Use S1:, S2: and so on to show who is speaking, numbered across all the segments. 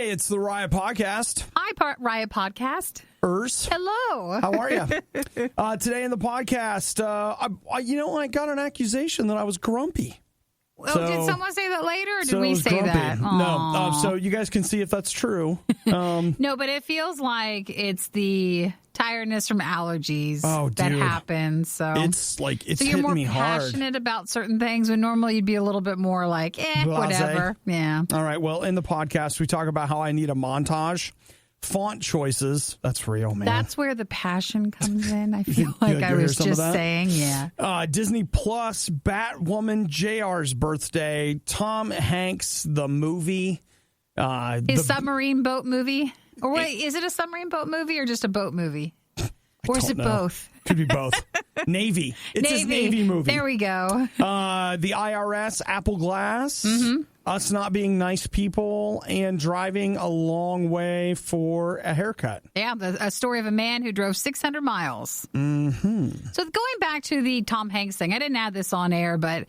S1: Hey, it's the RIOT Podcast.
S2: Hi, RIOT Podcast. Hello.
S1: How are you? Today in the podcast, I got an accusation that I was grumpy.
S2: Well, did someone say that later, or did we say
S1: grumpy.
S2: that?
S1: No. So you guys can see if that's true.
S2: No, but it feels like it's the tiredness from allergies that happens. So
S1: it's
S2: so you're more
S1: hitting me hard.
S2: passionate about certain things when normally you'd be a little bit more like, whatever. Yeah.
S1: All right. Well, in the podcast, we talk about how I need a montage. Font choices. That's real, man.
S2: That's where the passion comes in. I feel like I was just saying,
S1: Disney Plus, Batwoman, JR's birthday, Tom Hanks, the movie.
S2: His submarine boat movie? Or wait, is it a submarine boat movie or just a boat movie? Or is it both?
S1: Could be both. Navy. It's his Navy movie.
S2: There we go.
S1: The IRS, Apple Glass, us not being nice people, and driving a long way for a haircut.
S2: Yeah, a story of a man who drove 600 miles. Mm-hmm. So going back to the Tom Hanks thing, I didn't add this on air, but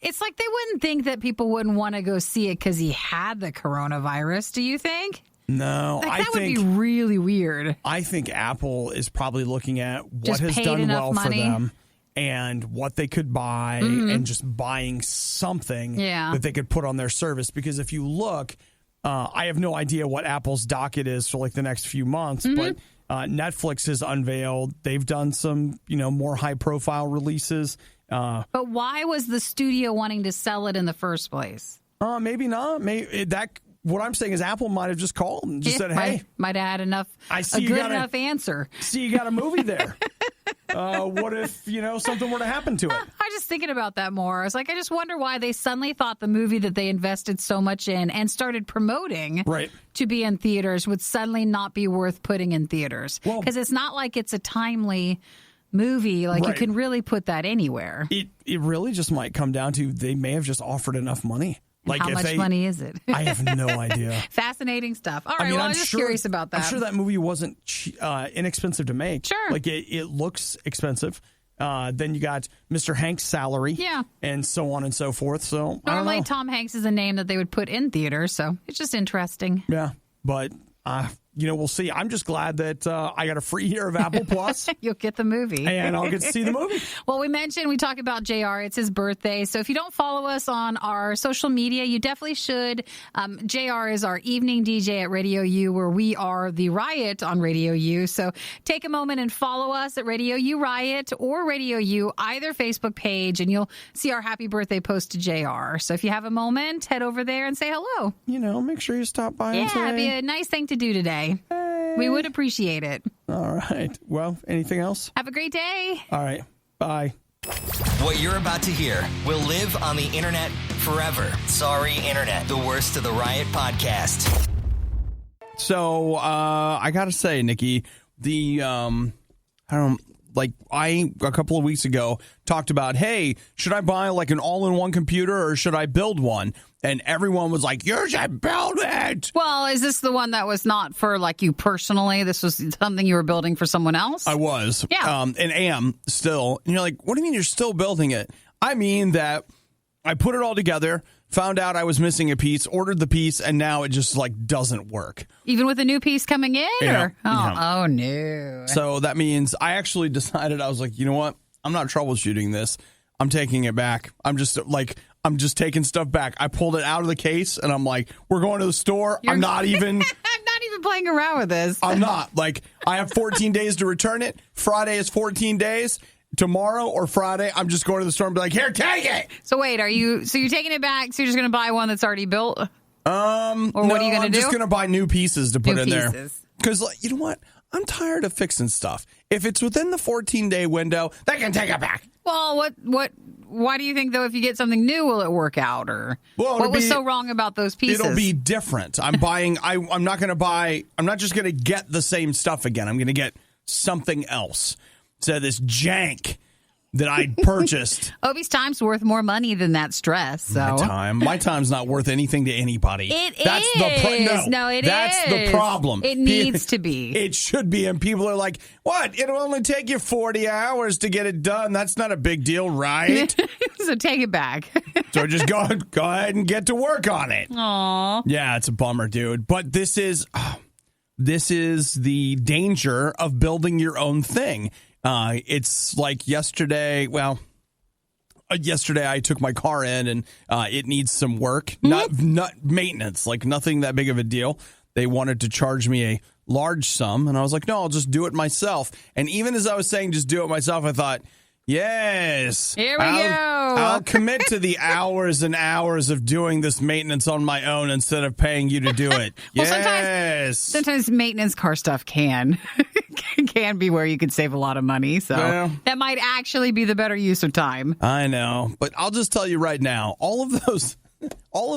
S2: it's like they wouldn't think that people wouldn't want to go see it because he had the coronavirus. Do you think?
S1: No,
S2: that would be really weird.
S1: I think Apple is probably looking at what
S2: just
S1: has done well
S2: money
S1: for them and what they could buy and just buying something that they could put on their service. Because if you look, I have no idea what Apple's docket is for like the next few months, but Netflix has unveiled. They've done some, more high profile releases.
S2: But why was the studio wanting to sell it in the first place?
S1: Maybe not. What I'm saying is Apple might have just called and just said, hey.
S2: Might have had enough answer.
S1: See, you got a movie there. What if, something were to happen to it?
S2: I was just thinking about that more. I was like, I just wonder why they suddenly thought the movie that they invested so much in and started promoting to be in theaters would suddenly not be worth putting in theaters. Because it's not like it's a timely movie. Like you can really put that anywhere.
S1: It really just might come down to they may have just offered enough money. Like
S2: how much money is it?
S1: I have no idea.
S2: Fascinating stuff. All right, I'm just curious about that.
S1: I'm sure that movie wasn't inexpensive to make.
S2: Sure.
S1: Like it looks expensive. Then you got Mr. Hanks' salary.
S2: Yeah.
S1: And so on and so forth. So
S2: normally Tom Hanks is a name that they would put in theaters, so it's just interesting.
S1: Yeah. But we'll see. I'm just glad that I got a free year of Apple Plus.
S2: You'll get the movie.
S1: And I'll get to see the movie.
S2: Well, we talk about JR. It's his birthday. So if you don't follow us on our social media, you definitely should. JR is our evening DJ at RadioU, where we are the RIOT on RadioU. So take a moment and follow us at RadioU RIOT or RadioU, either Facebook page, and you'll see our happy birthday post to JR. So if you have a moment, head over there and say hello.
S1: Make sure you stop by and say.
S2: Yeah, it'd be a nice thing to do today.
S1: Hey.
S2: We would appreciate it.
S1: All right. Well, anything else?
S2: Have a great day.
S1: All right. Bye.
S3: What you're about to hear will live on the internet forever. Sorry, Internet. The worst of the RIOT Podcast.
S1: So, I got to say, Nikki, a couple of weeks ago talked about, hey, should I buy like an all-in-one computer or should I build one? And everyone was like, you should build it.
S2: Well, is this the one that was not for like you personally? This was something you were building for someone else?
S1: I was.
S2: Yeah.
S1: And am still. And you're like, what do you mean you're still building it? I mean that I put it all together, found out I was missing a piece, ordered the piece, and now it just like doesn't work.
S2: Even with a new piece coming in?
S1: Yeah.
S2: Oh, no.
S1: So that means I actually decided, I was like, you know what? I'm not troubleshooting this. I'm taking it back. I'm just taking stuff back. I pulled it out of the case and I'm like, we're going to the store. I'm not even
S2: playing around with this.
S1: I'm not. Like, I have 14 days to return it. Friday is 14 days. Tomorrow or Friday, I'm just going to the store and be like, here, take it.
S2: So wait, you're taking it back? So you're just going to buy one that's already built? Or what are you going to do?
S1: I'm just going to buy new pieces to put in there. Because, you know what? I'm tired of fixing stuff. If it's within the 14-day window, they can take it back.
S2: Well, why do you think, though, if you get something new, will it work out? Or what was so wrong about those pieces?
S1: It'll be different. I'm not just going to get the same stuff again. I'm going to get something else. So this jank that I purchased.
S2: Obi's time's worth more money than that stress. So.
S1: My time's not worth anything to anybody.
S2: That's
S1: the problem.
S2: It needs to be.
S1: It should be. And people are like, what? It'll only take you 40 hours to get it done. That's not a big deal, right?
S2: So take it back.
S1: So just go ahead and get to work on it.
S2: Aw.
S1: Yeah, it's a bummer, dude. But this is the danger of building your own thing. It's like yesterday I took my car in and it needs some work, not maintenance, like nothing that big of a deal. They wanted to charge me a large sum, and I was like, no, I'll just do it myself. And even as I was saying just do it myself, I thought, yes,
S2: here we go.
S1: I'll commit to the hours and hours of doing this maintenance on my own instead of paying you to do it.
S2: Well,
S1: yes.
S2: Sometimes maintenance car stuff can be where you could save a lot of money. So that might actually be the better use of time.
S1: I know, but I'll just tell you right now, all of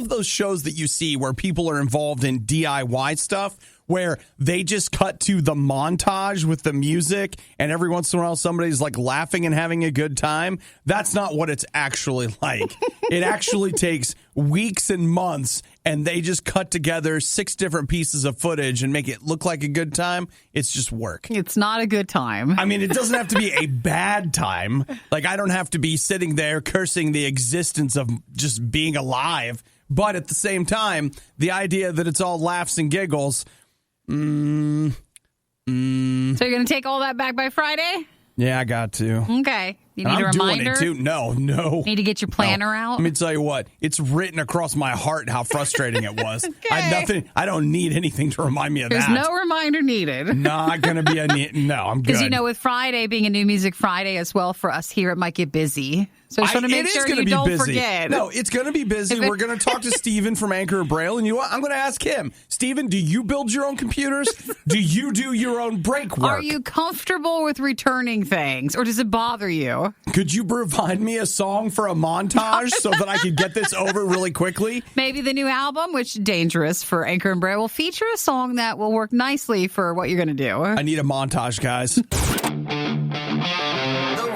S1: those shows that you see where people are involved in DIY stuff, where they just cut to the montage with the music and every once in a while somebody's like laughing and having a good time. That's not what it's actually like. It actually takes weeks and months, and they just cut together 6 different pieces of footage and make it look like a good time. It's just work.
S2: It's not a good time.
S1: I mean, it doesn't have to be a bad time. Like, I don't have to be sitting there cursing the existence of just being alive. But at the same time, the idea that it's all laughs and giggles. So
S2: you're going to take all that back by Friday?
S1: Yeah, I got to.
S2: Okay. You need a reminder?
S1: Doing it too. No.
S2: Need to get your planner out?
S1: Let me tell you what. It's written across my heart how frustrating it was.
S2: Okay.
S1: I don't need anything to remind me of
S2: There's
S1: that.
S2: no reminder needed.
S1: Not going to be no, I'm good.
S2: Because, with Friday being a New Music Friday as well for us here, it might get busy. So I just want to make sure you don't forget.
S1: No, it's going to be busy. We're going to talk to Steven from Anchor and Braille. And you know what? I'm going to ask him. Steven, do you build your own computers? Do you do your own brake work?
S2: Are you comfortable with returning things? Or does it bother you?
S1: Could you provide me a song for a montage so that I could get this over really quickly?
S2: Maybe the new album, which Dangerous for Anchor and Braille, will feature a song that will work nicely for what you're going to do.
S1: I need a montage, guys.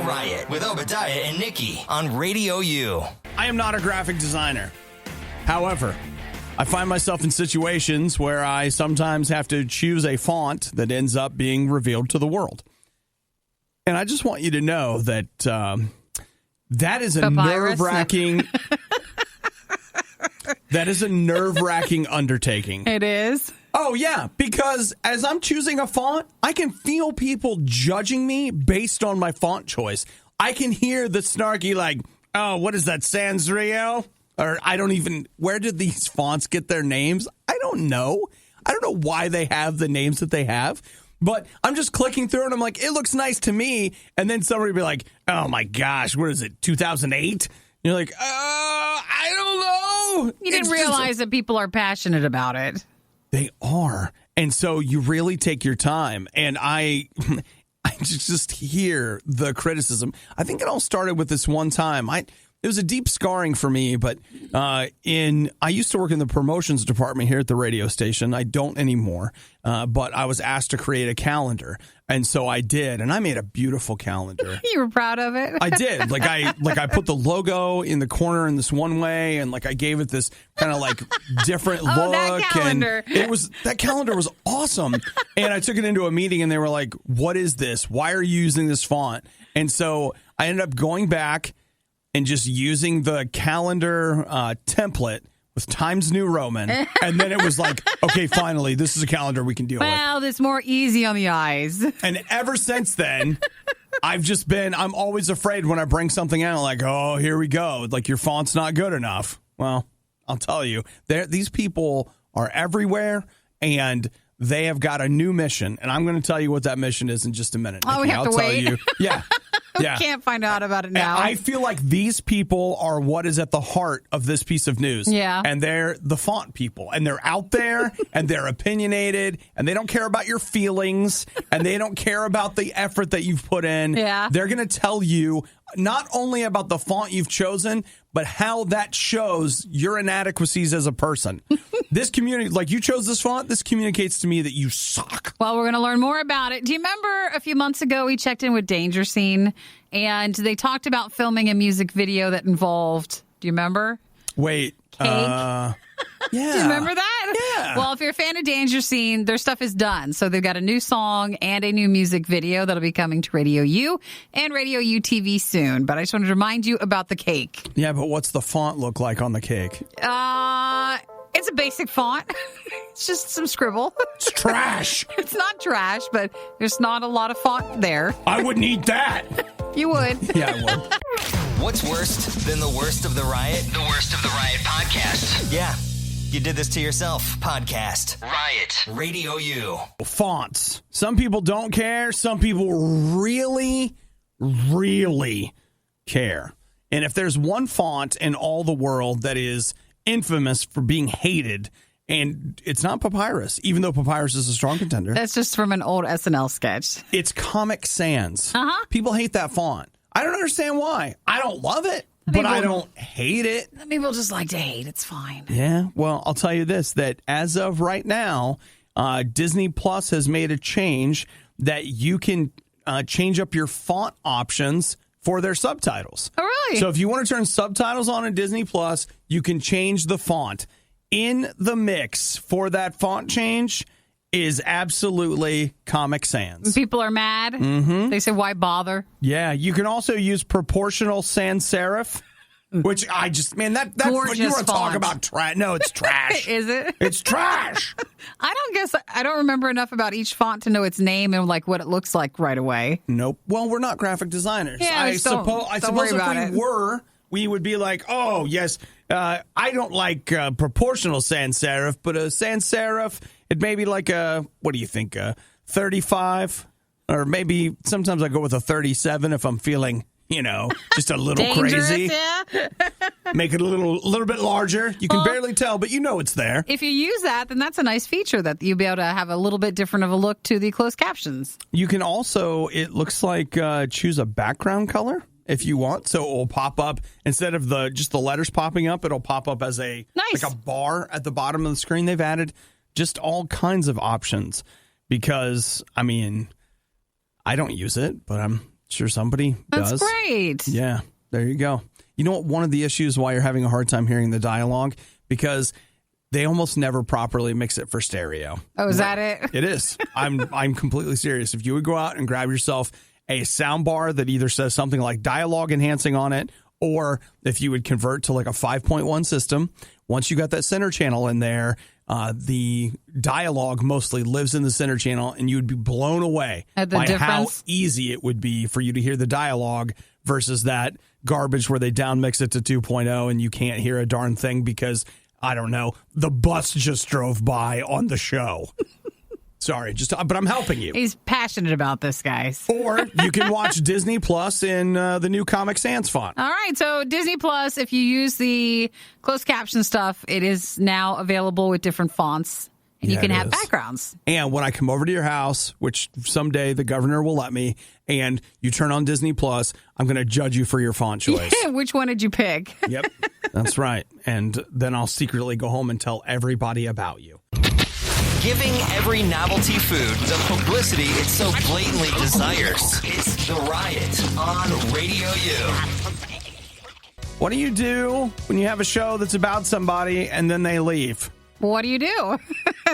S3: Riot with Obadiah and Nikki on RadioU.
S1: I am not a graphic designer. However, I find myself in situations where I sometimes have to choose a font that ends up being revealed to the world. And I just want you to know that that is a nerve-wracking undertaking.
S2: It is.
S1: Oh, yeah, because as I'm choosing a font, I can feel people judging me based on my font choice. I can hear the snarky, like, oh, what is that, Sans Rio? Or where did these fonts get their names? I don't know. I don't know why they have the names that they have. But I'm just clicking through and I'm like, it looks nice to me. And then somebody will be like, oh, my gosh, what is it, 2008? You're like, I don't know.
S2: You didn't realize that people are passionate about it.
S1: They are. And so you really take your time. And I just hear the criticism. I think it all started with this one time. It was a deep scarring for me, but I used to work in the promotions department here at the radio station. I don't anymore, but I was asked to create a calendar, and so I did, and I made a beautiful calendar.
S2: You were proud of it?
S1: I did. I put the logo in the corner in this one way, and I gave it this kind of different look.
S2: That calendar.
S1: And that calendar was awesome. And I took it into a meeting, and they were like, "What is this? Why are you using this font?" And so I ended up going back and just using the calendar template with Times New Roman. And then it was like, okay, finally, this is a calendar we can deal with.
S2: Well, it's more easy on the eyes.
S1: And ever since then, I'm always afraid when I bring something out, like, oh, here we go. Like, your font's not good enough. Well, I'll tell you, these people are everywhere, and they have got a new mission. And I'm going to tell you what that mission is in just a minute.
S2: Oh, we have to wait?
S1: Tell you. Yeah.
S2: We can't find out about it now.
S1: And I feel like these people are what is at the heart of this piece of news.
S2: Yeah.
S1: And they're the font people. And they're out there, and they're opinionated, and they don't care about your feelings, and they don't care about the effort that you've put in.
S2: Yeah.
S1: They're going to tell you, not only about the font you've chosen, but how that shows your inadequacies as a person. This community, like you chose this font, this communicates to me that you suck.
S2: Well, we're going to learn more about it. Do you remember a few months ago we checked in with Danger Scene and they talked about filming a music video that involved, do you remember?
S1: Wait.
S2: Cake.
S1: Yeah.
S2: Do you remember that?
S1: Yeah.
S2: Well, if you're a fan of Danger Scene, their stuff is done. So they've got a new song and a new music video that'll be coming to RadioU and RadioU TV soon. But I just wanted to remind you about the cake.
S1: Yeah, but what's the font look like on the cake?
S2: It's a basic font. It's just some scribble.
S1: It's trash.
S2: It's not trash, but there's not a lot of font there.
S1: I wouldn't eat that.
S2: You would.
S1: Yeah, I would.
S3: What's worse than the worst of the riot? The worst of the riot podcast. Yeah, you did this to yourself. Podcast. Riot. Radio U.
S1: Fonts. Some people don't care. Some people really, really care. And if there's one font in all the world that is infamous for being hated, and it's not Papyrus, even though Papyrus is a strong contender.
S2: That's just from an old SNL sketch.
S1: It's Comic Sans.
S2: Uh-huh.
S1: People hate that font. I don't understand why. I don't love it, but I don't hate it.
S2: People just like to hate. It's fine.
S1: Yeah, well, I'll tell you this, that as of right now, Disney Plus has made a change that you can change up your font options for their subtitles.
S2: Oh, really?
S1: So if you want to turn subtitles on in Disney Plus, you can change the font. In the mix for that font change is absolutely Comic Sans.
S2: People are mad. Mm-hmm. They say, why bother?
S1: Yeah, you can also use proportional sans serif, which I just, man, that's what you want to talk about. No, it's trash.
S2: Is it?
S1: It's trash.
S2: I don't remember enough about each font to know its name and like what it looks like right away.
S1: Nope. Well, we're not graphic designers.
S2: Yeah,
S1: I suppose if we were, we would be like, oh, yes, I don't like proportional sans serif, but a sans serif, it may be like a, what do you think, a 35? Or maybe sometimes I go with a 37 if I'm feeling, just a little crazy.
S2: Yeah.
S1: Make it a little bit larger. You can barely tell, but it's there.
S2: If you use that, then that's a nice feature that you'll be able to have a little bit different of a look to the closed captions.
S1: You can also, it looks like, choose a background color if you want. So it will pop up instead of just the letters popping up. It'll pop up as like a bar at the bottom of the screen. They've added just all kinds of options because, I don't use it, but I'm sure somebody does.
S2: That's great.
S1: Yeah, there you go. You know what? One of the issues why you're having a hard time hearing the dialogue, because they almost never properly mix it for stereo.
S2: Oh, is that it?
S1: It is. I'm completely serious. If you would go out and grab yourself a sound bar that either says something like dialogue enhancing on it, or if you would convert to like a 5.1 system, once you got that center channel in there, the dialogue mostly lives in the center channel, and you would be blown away by how easy it would be for you to hear the dialogue versus that garbage where they downmix it to 2.0 and you can't hear a darn thing because, I don't know, the bus just drove by on the show. Sorry, but I'm helping you.
S2: He's passionate about this, guys.
S1: Or you can watch Disney Plus in the new Comic Sans font.
S2: All right, so Disney Plus, if you use the closed caption stuff, it is now available with different fonts, and you can have backgrounds.
S1: And when I come over to your house, which someday the governor will let me, and you turn on Disney Plus, I'm going to judge you for your font choice.
S2: Which one did you pick?
S1: Yep, that's right. And then I'll secretly go home and tell everybody about you.
S3: Giving every novelty food the publicity it so blatantly desires. It's The Riot on Radio U.
S1: What do you do when you have a show that's about somebody and then they leave?
S2: What do you do?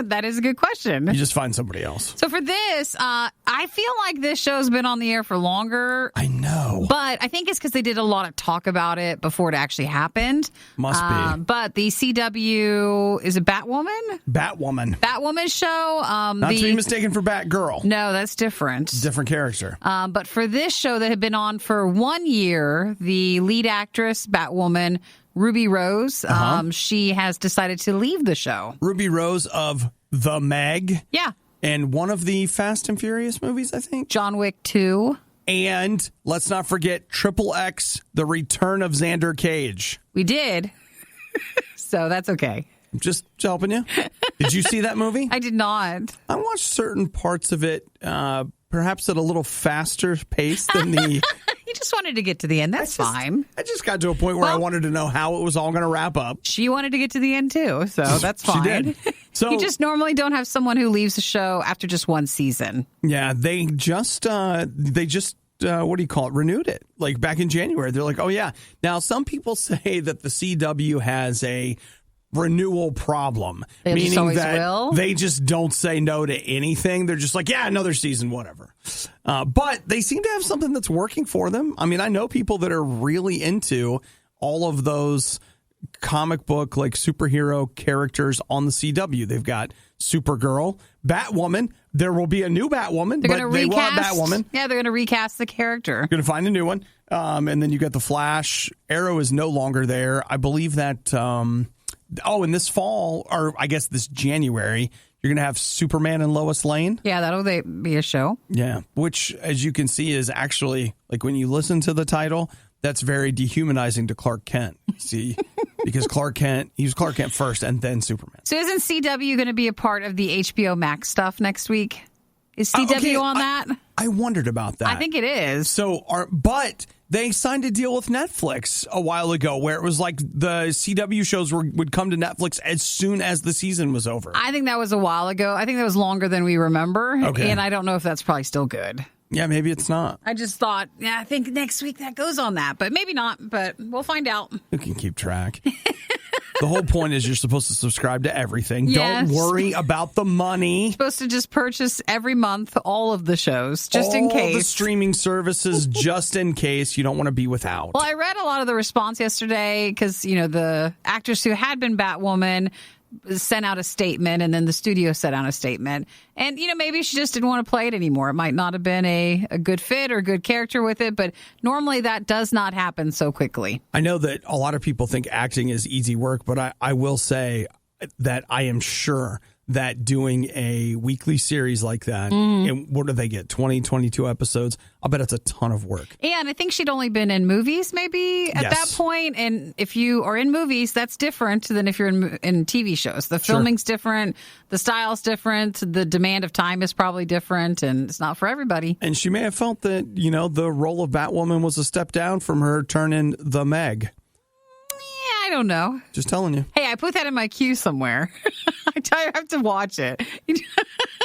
S2: That is a good question.
S1: You just find somebody else.
S2: So for this, I feel like this show's been on the air for longer.
S1: I know.
S2: But I think it's because they did a lot of talk about it before it actually happened.
S1: Must be.
S2: But the CW, is it Batwoman? Batwoman show.
S1: Not to be mistaken for Batgirl.
S2: No, that's different.
S1: Different character.
S2: But for this show that had been on for 1 year, the lead actress, Batwoman, Ruby Rose, she has decided to leave the show.
S1: Ruby Rose of The Meg.
S2: Yeah.
S1: And one of the Fast and Furious movies, I think.
S2: John Wick 2.
S1: And let's not forget Triple X, The Return of Xander Cage.
S2: We did. So that's okay.
S1: I'm just helping you. Did you see that movie?
S2: I did not.
S1: I watched certain parts of it, perhaps at a little faster pace than the
S2: just wanted to get to the end. That's fine.
S1: I just got to a point where I wanted to know how it was all going to wrap up.
S2: She wanted to get to the end, too, so that's fine.
S1: She did. So,
S2: you just normally don't have someone who leaves a show after just one season.
S1: Yeah, they just what do you call it? Renewed it like back in January. They're like, oh, yeah. Now, some people say that the CW has a renewal problem, meaning that they just don't say no to anything. They're just like, yeah, another season, whatever. But they seem to have something that's working for them. I mean, I know people that are really into all of those comic book like superhero characters on the CW. They've got Supergirl, Batwoman. There will be a new Batwoman, but they want Batwoman.
S2: Yeah, they're going to recast the character.
S1: Going to find a new one. And then you got the Flash. Arrow is no longer there. I believe that... in this fall, or I guess this January, you're going to have Superman and Lois Lane.
S2: Yeah, that'll be a show.
S1: Yeah, which, as you can see, is actually, like when you listen to the title, that's very dehumanizing to Clark Kent. See, because he was Clark Kent first and then Superman.
S2: So isn't CW going to be a part of the HBO Max stuff next week? Is CW on that?
S1: I wondered about that.
S2: I think it is.
S1: But they signed a deal with Netflix a while ago where it was like the CW shows would come to Netflix as soon as the season was over.
S2: I think that was a while ago. I think that was longer than we remember. Okay. And I don't know if that's probably still good.
S1: Yeah, maybe it's not.
S2: I just thought, I think next week that goes on that, but maybe not, but we'll find out.
S1: You can keep track. The whole point is you're supposed to subscribe to everything.
S2: Yes.
S1: Don't worry about the money.
S2: You're supposed to just purchase every month all of the shows, just in case.
S1: All the streaming services, just in case you don't want to be without.
S2: Well, I read a lot of the response yesterday because, the actress who had been Batwoman sent out a statement, and then the studio sent out a statement. And, maybe she just didn't want to play it anymore. It might not have been a good fit or good character with it, but normally that does not happen so quickly.
S1: I know that a lot of people think acting is easy work, but I will say that I am sure that doing a weekly series like that, and what do they get, 20, 22 episodes? I'll bet it's a ton of work.
S2: Yeah, and I think she'd only been in movies maybe at that point. And if you are in movies, that's different than if you're in TV shows. The filming's different, the style's different, the demand of time is probably different, and it's not for everybody.
S1: And she may have felt that, the role of Batwoman was a step down from her turning the Meg.
S2: I don't know.
S1: Just telling you.
S2: Hey, I put that in my queue somewhere. I have to watch it.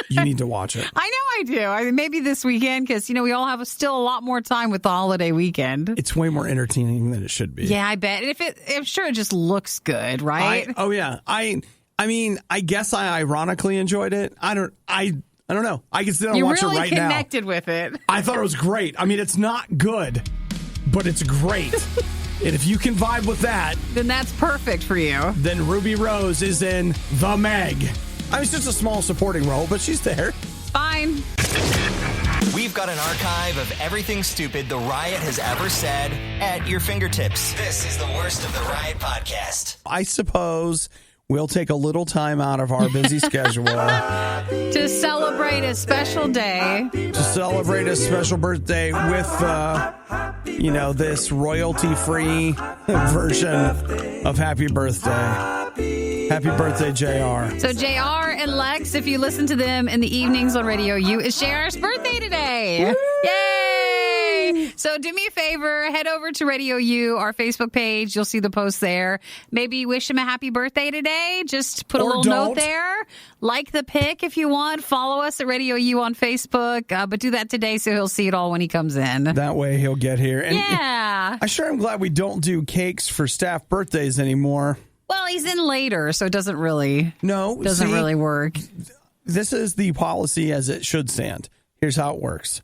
S1: You need to watch it.
S2: I know I do. I mean, maybe this weekend because, we all have still a lot more time with the holiday weekend.
S1: It's way more entertaining than it should be.
S2: Yeah, I bet. And I'm sure it just looks good, right?
S1: I mean, I guess I ironically enjoyed it. I don't know. I can sit down and watch it right now.
S2: You really connected with it.
S1: I thought it was great. I mean, it's not good, but it's great. And if you can vibe with that,
S2: then that's perfect for you.
S1: Then Ruby Rose is in The Meg. I mean, it's just a small supporting role, but she's there.
S2: It's fine.
S3: We've got an archive of everything stupid the Riot has ever said at your fingertips. This is the worst of the Riot podcast.
S1: I suppose we'll take a little time out of our busy schedule
S2: to celebrate a special day.
S1: To celebrate a special birthday with, this royalty-free version of Happy Birthday. Happy birthday, JR.
S2: So JR and Lex, if you listen to them in the evenings on RadioU, it's JR's birthday today. Woo! Yay! So do me a favor, head over to RadioU, our Facebook page. You'll see the post there. Maybe wish him a happy birthday today. Just put a little note there. Like the pic if you want. Follow us at RadioU on Facebook. But do that today so he'll see it all when he comes in.
S1: That way he'll get here. And
S2: yeah.
S1: I sure am glad we don't do cakes for staff birthdays anymore.
S2: Well, he's in later, so it doesn't really work.
S1: This is the policy as it should stand. Here's how it works.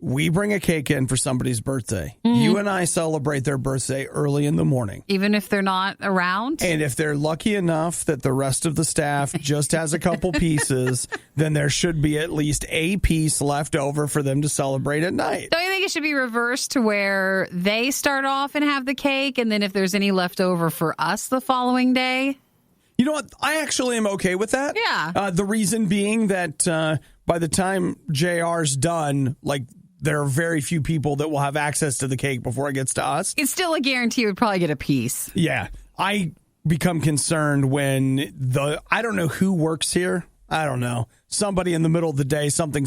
S1: We bring a cake in for somebody's birthday. You and I celebrate their birthday early in the morning.
S2: Even if they're not around?
S1: And if they're lucky enough that the rest of the staff just has a couple pieces, then there should be at least a piece left over for them to celebrate at night.
S2: Don't you think it should be reversed to where they start off and have the cake, and then if there's any left over for us the following day?
S1: You know what? I actually am okay with that.
S2: Yeah.
S1: The reason being that by the time JR's done, there are very few people that will have access to the cake before it gets to us.
S2: It's still a guarantee we'd probably get a piece.
S1: Yeah. I become concerned when I don't know who works here. I don't know. Somebody in the middle of the day, something.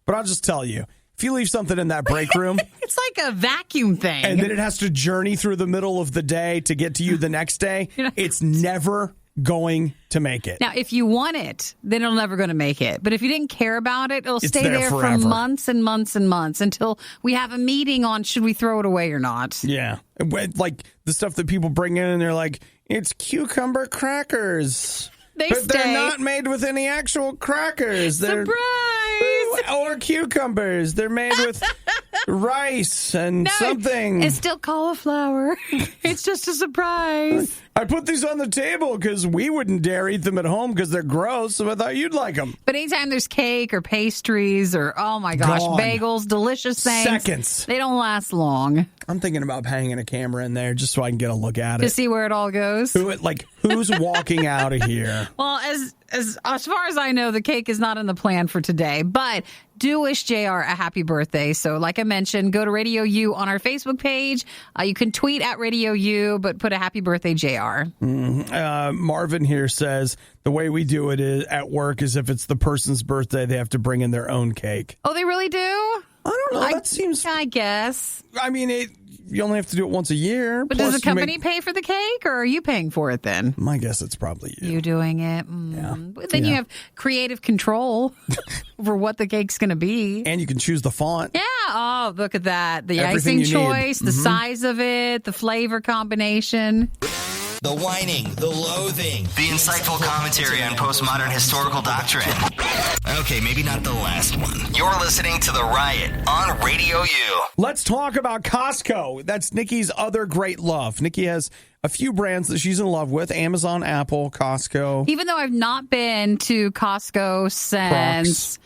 S1: But I'll just tell you, if you leave something in that break room,
S2: it's like a vacuum thing.
S1: And then it has to journey through the middle of the day to get to you the next day. It's never going to make it.
S2: Now, if you want it, then it'll never going to make it. But if you didn't care about it, it'll stay there for months and months and months until we have a meeting on should we throw it away or not.
S1: Yeah. Like the stuff that people bring in and they're like, it's cucumber crackers. They're not made with any actual crackers.
S2: Surprise!
S1: Or cucumbers. They're made with rice and something.
S2: It's still cauliflower. It's just a surprise.
S1: I put these on the table because we wouldn't dare eat them at home because they're gross, so I thought you'd like them.
S2: But anytime there's cake or pastries or, oh my gosh, bagels, delicious things.
S1: Seconds.
S2: They don't last long.
S1: I'm thinking about hanging a camera in there just so I can get a look at it.
S2: To see where it all goes?
S1: Who's walking out of here?
S2: Well, as far as I know, the cake is not in the plan for today, but do wish JR a happy birthday. So like I mentioned, go to Radio U on our Facebook page. You can tweet at Radio U, but put a happy birthday, JR.
S1: Marvin here says the way we do it at work is if it's the person's birthday, they have to bring in their own cake.
S2: Oh, they really do?
S1: I don't know. That seems...
S2: I guess.
S1: I mean, you only have to do it once a year.
S2: But does the company pay for the cake, or are you paying for it then?
S1: My guess it's probably you.
S2: You doing it?
S1: Yeah.
S2: But then you have creative control over what the cake's going to be.
S1: And you can choose the font.
S2: Yeah. Oh, look at that. The
S1: Everything
S2: icing choice, the size of it, the flavor combination.
S3: The whining, the loathing, the insightful commentary on postmodern historical doctrine. Okay, maybe not the last one. You're listening to The Riot on Radio U.
S1: Let's talk about Costco. That's Nikki's other great love. Nikki has a few brands that she's in love with: Amazon, Apple, Costco.
S2: Even though I've not been to Costco since...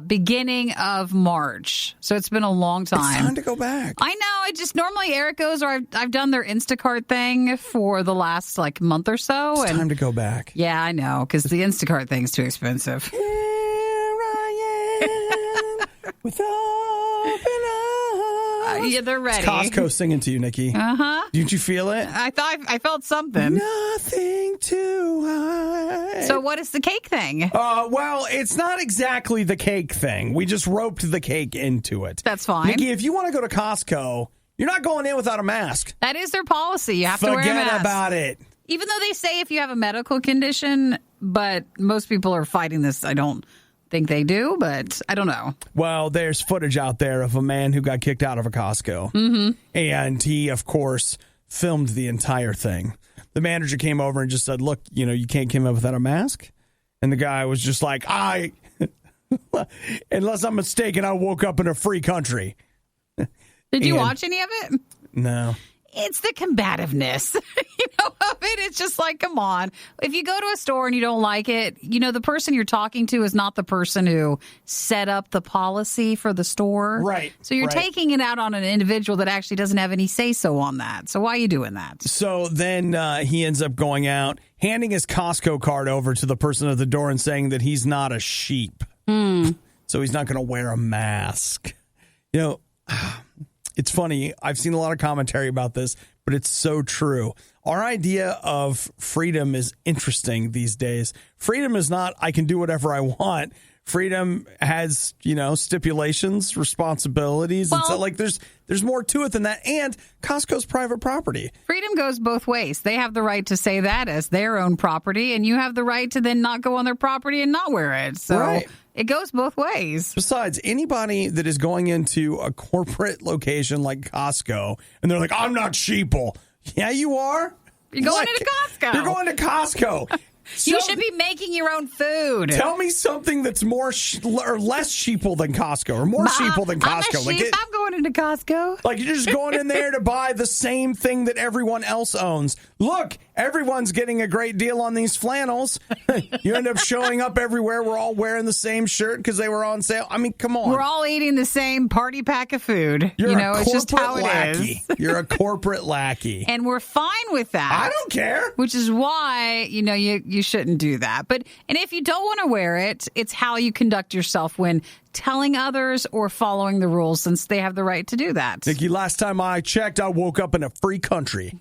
S2: beginning of March. So it's been a long time.
S1: It's time to go back.
S2: I know. Normally Eric goes, or I've done their Instacart thing for the last month or so.
S1: It's time to go back.
S2: Yeah, I know, because the Instacart thing's too expensive.
S1: Here I am with open arms.
S2: Yeah, they're ready.
S1: It's Costco singing to you, Nikki.
S2: Uh-huh.
S1: Didn't you feel it?
S2: I felt something.
S1: Nothing to hide.
S2: So what is the cake thing?
S1: Well, it's not exactly the cake thing. We just roped the cake into it.
S2: That's fine.
S1: Nikki, if you want to go to Costco, you're not going in without a mask.
S2: That is their policy. You have to wear a mask.
S1: Forget about it.
S2: Even though they say if you have a medical condition, but most people are fighting this. I don't think they do, but I don't know.
S1: Well, there's footage out there of a man who got kicked out of a Costco. Mm-hmm. And he, of course, filmed the entire thing. The manager came over and just said, look, you can't come in without a mask. And the guy was just like, unless I'm mistaken, I woke up in a free country.
S2: Did you watch any of it?
S1: No.
S2: It's the combativeness, of it. It's just like, come on. If you go to a store and you don't like it, the person you're talking to is not the person who set up the policy for the store.
S1: Right.
S2: So you're taking it out on an individual that actually doesn't have any say-so on that. So why are you doing that?
S1: So then he ends up going out, handing his Costco card over to the person at the door and saying that he's not a sheep. So he's not going to wear a mask. It's funny. I've seen a lot of commentary about this, but it's so true. Our idea of freedom is interesting these days. Freedom is not, I can do whatever I want. Freedom has, stipulations, responsibilities.
S2: Well,
S1: it's like there's more to it than that. And Costco's private property.
S2: Freedom goes both ways. They have the right to say that as their own property, and you have the right to then not go on their property and not wear it. So it goes both ways.
S1: Besides, anybody that is going into a corporate location like Costco, and they're like, I'm not sheeple. Yeah, you are.
S2: You're going into Costco.
S1: You're going to Costco.
S2: You should be making your own food.
S1: Tell me something that's more or less sheeple than Costco, or more sheeple than Costco.
S2: I'm going into Costco.
S1: Like, you're just going in there to buy the same thing that everyone else owns. Look, everyone's getting a great deal on these flannels. You end up showing up everywhere. We're all wearing the same shirt because they were on sale. I mean, come on.
S2: We're all eating the same party pack of food. It's just how it is.
S1: You're a corporate lackey.
S2: And we're fine with that.
S1: I don't care.
S2: Which is why, you shouldn't do that. And if you don't want to wear it, it's how you conduct yourself when telling others or following the rules, since they have the right to do that.
S1: Nikki, last time I checked, I woke up in a free country.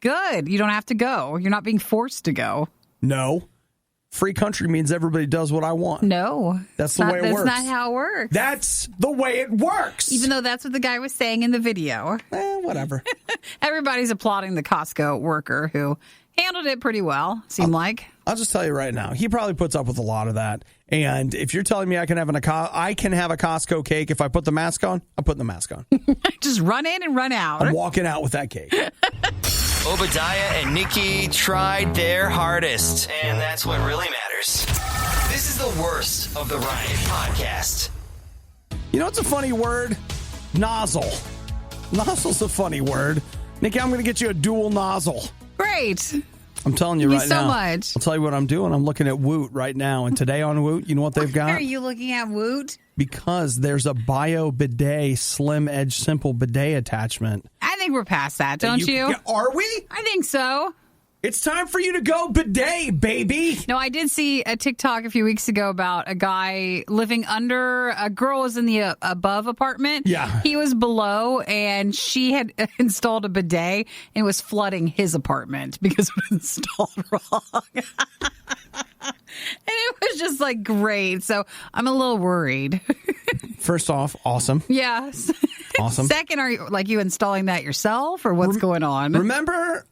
S2: Good. You don't have to go. You're not being forced to go.
S1: No. free country means everybody does what I want.
S2: No.
S1: That's the way it works.
S2: That's not how it works.
S1: That's the way it works.
S2: Even though that's what the guy was saying in the video.
S1: Whatever.
S2: Everybody's applauding the Costco worker who handled it pretty well, seemed like.
S1: I'll just tell you right now, he probably puts up with a lot of that. And if you're telling me I can have a Costco cake if I put the mask on, I'm putting the mask on.
S2: Just run in and run out.
S1: I'm walking out with that cake.
S3: Obadiah and Nikki tried their hardest, and that's what really matters. This is the worst of the Riot podcast.
S1: You know what's a funny word? Nozzle. Nozzle's a funny word. Nikki, I'm going to get you a dual nozzle.
S2: Great.
S1: I'm telling you right now.
S2: so much.
S1: I'll tell you what I'm doing. I'm looking at Woot right now. And today on Woot, you know what they've got?
S2: Why are you looking at Woot?
S1: Because there's a bio bidet, slim edge, simple bidet attachment.
S2: I think we're past that, don't you?
S1: Are we?
S2: I think so.
S1: It's time for you to go bidet, baby.
S2: No, I did see a TikTok a few weeks ago about a guy living under, a girl was in the above apartment.
S1: Yeah.
S2: He was below, and she had installed a bidet and was flooding his apartment because it was installed wrong. And it was just like great. So I'm a little worried.
S1: First off, awesome.
S2: Yes.
S1: Awesome.
S2: Second, are you installing that yourself or what's going on?
S1: Remember